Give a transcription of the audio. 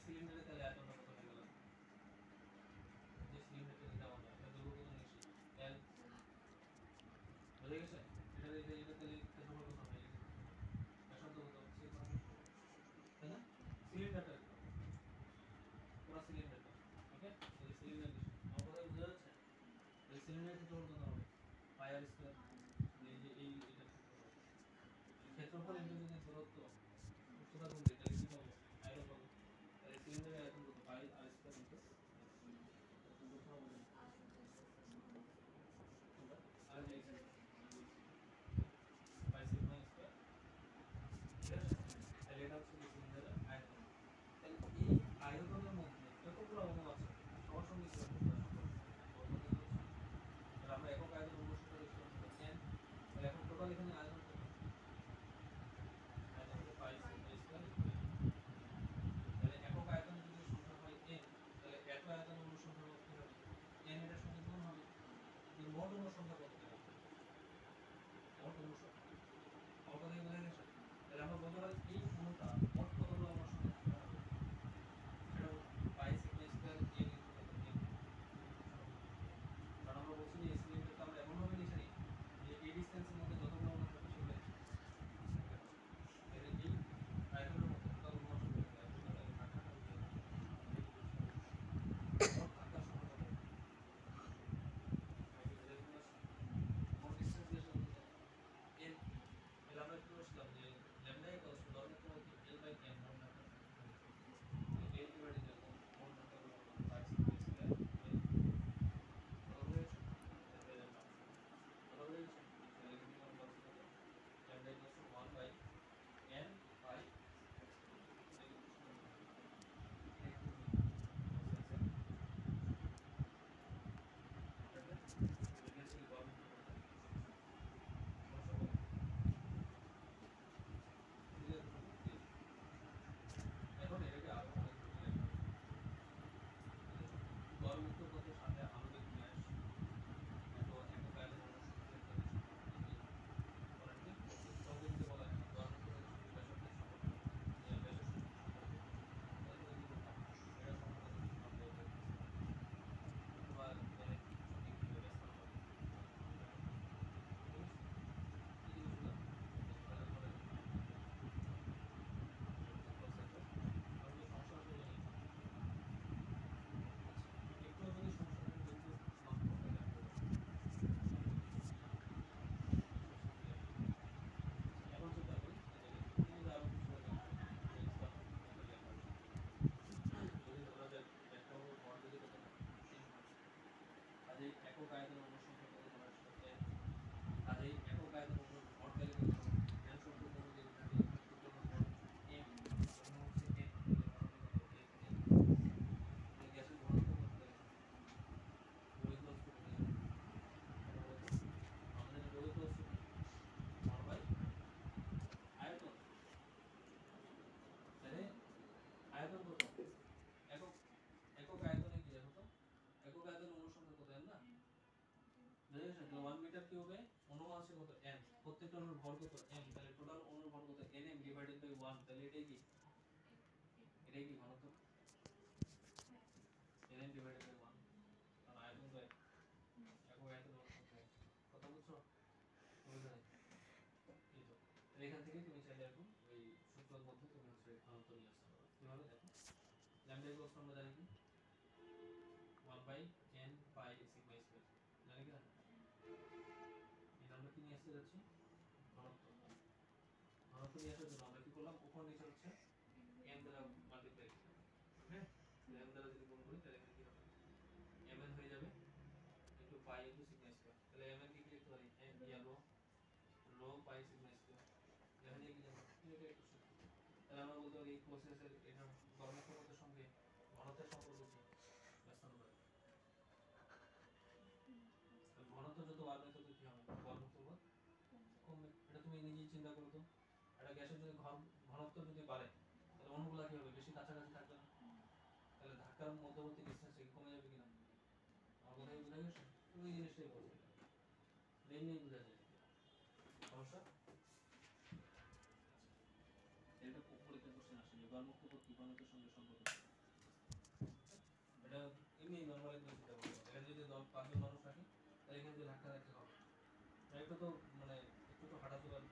সিলিন্ডারে তাহলে আয়তনটা কত হয়ে গেল যে সিলিন্ডারটা দেওয়া হয় এটা দৈর্ঘ্য কত নিয়েছি L বুঝে গেছে এটা তাহলে ক্ষেত্রফল কত হবে ব্যাসার্ধ কত তাই না সিলিন্ডারটা পুরো সিলিন্ডারটা ওকে এই সিলিন্ডার আমার কথা বুঝা যাচ্ছে এই সিলিন্ডারের ক্ষেত্রফল কত হবে পাই আর স্কয়ার এই যে এটা ক্ষেত্রফল ইনটু যদি দূরত্ব উচ্চতা গুণ দিই তাহলে কি পাবো আয়তন পাবো তাহলে সিলিন্ডারের আয়তন কত পাই আর স্কয়ার ইনটু আর এই পাই সিগমা স্কয়ার ঠিক আছে তাহলে এটা হচ্ছে সিলিন্ডারের আয়তন তাহলে এই আয়তনের মধ্যে যতগুলো অণু আছে সবার সঙ্গে কি আমরা একক আয়তন অনুসারে n তাহলে এখন টোটাল এখানে আয়তন কত আয়তন হলো পাই সিগমা স্কয়ার তাহলে একক আয়তনের যদি সংখ্যা হয় n তাহলে এত আয়তন অনুসংখ্যা কি হবে n এর সঙ্গে গুণ হবে যে মোট অনুসংখ্যা কত হবে মোট অনুসংখ্যা আমার কথা কি বোঝা গেছে তাহলে আমরা বলতে পারি এই অণুটা মোট কতগুলো অনুসংখ্যা থাকতে হবে সেটা পাই সিগমা স্কয়ার n ইনটু কত n কারণ আমরা বলছি যে সিলিন্ডারটা আমরা এমন ভাবে লিখি যে এই ডিসটেন্সের মধ্যে যতগুলো অণু থাকবে সেগুলো এর এই আয়তনের মধ্যে টোটাল অনু সংখ্যা কত হবে টোটাল ঢাকাটা হচ্ছে মোট ঢাকার সংখ্যা কত মোট ডিসটেন্স এর সংখ্যা n এর আমরা কি বলছিলাম যে ল্যামডা ইকুয়ালস টু দৈর্ঘ্য কি l বাই n মোট ঢাকার সংখ্যা l ডিভাইডেড বাই মোট ঢাকার সংখ্যা পাই sigma square n lambda equals to 1 by n by এখন এটাকে আরো অনেক গড়মুক্ত পথের সাথে আণবিক বিন্যাস এত একক আয়তন সংযোজিত বলা হয় গড়মুক্ত পথের সঙ্গে ব্যাসার্ধের সম্পর্ক ব্যাসের একক আয়তন অনুসংখ্যা কত করার সাথে কাজেই একক আয়তন ভর তাহলে কত n সম্পর্ক অনুযায়ী থাকে ক্ষেত্রফল ভর m যখন হচ্ছে n তাহলে গ্যাসের ঘনত্ব কত তাহলে রোহিত কত আমাদের রোহিত 1 বাই আয়তন তাহলে আয়তন কত একক একক আয়তনে কি হতো একক আয়তনের অনুসংখ্যা কত n না বুঝেছেন তাহলে 1 মিটার কি হবে অনু আছে কত n প্রত্যেকটা অনুর ভর কত m তাহলে টোটাল অনুর ভর কত nm ডিভাইডেড বাই 1 তাহলে এটাই কি ঘনত্ব nm ডিভাইডেড বাই 1 কারণ আয়তন তো একক আয়তন অনুসংখ্যা কত বুঝছো বুঝলে এই তো এখান থেকে তুমি চাইলে এখন ওই সূত্রের মধ্যে তুমি হচ্ছে ঘনত্ব নিয়ে আসতে পারো কিভাবে দেখো ল্যামডা ইকুয়ালস আমরা জানি কি 1 by n pi sigma square জানি কি না এই আমরা কি নিয়ে আসতে যাচ্ছি ঘনত্ব নিয়ে আসার জন্য আমরা কি করলাম উপর নিচে হচ্ছে n দ্বারা মাল্টিপ্লাই করলাম হ্যাঁ n দ্বারা যদি গুণ করি তাহলে এখানে কি হবে mn হয়ে যাবে into pi into sigma square তাহলে mn কি লিখতে পারি n rho pi sigma square লেখা যায় কি জানো এটা একটু সূত্র তাহলে আমরা বলতে পারি এই প্রসেসের এটা গড়মুক্ত সঙ্গে ঘনত্বের সম্পর্ক কি ব্যস্তানুপাত ঘনত্ব যত বাড়বে তত কি হবে গড়মুক্ত পথ কমবে এটা তুমি নিজেই চিন্তা করো তো একটা গ্যাসের যদি ঘনত্ব যদি বাড়ে তাহলে অণুগুলা কি হবে বেশি কাছাকাছি থাকবে না তাহলে ধাক্কার মধ্যবর্তী ডিসটেন্স কি কমে যাবে কিনা আমার কথাই বোঝা গেছে তুমি এই জিনিসটাই বলছো মেইনলি বোঝা যায় সমস্যা এটা পরীক্ষা কোশ্চেন আসে যে গড়মুক্ত পথ কি ঘনত্বের সঙ্গে সম্পর্কিত তুমি নরমালি তুমি চিন্তা করো এখানে যদি 5 জন মানুষ থাকে তাহলে এখানে যদি ধাক্কা ধাক্কি হবে একটু তো মানে একটু তো হাঁটাচলার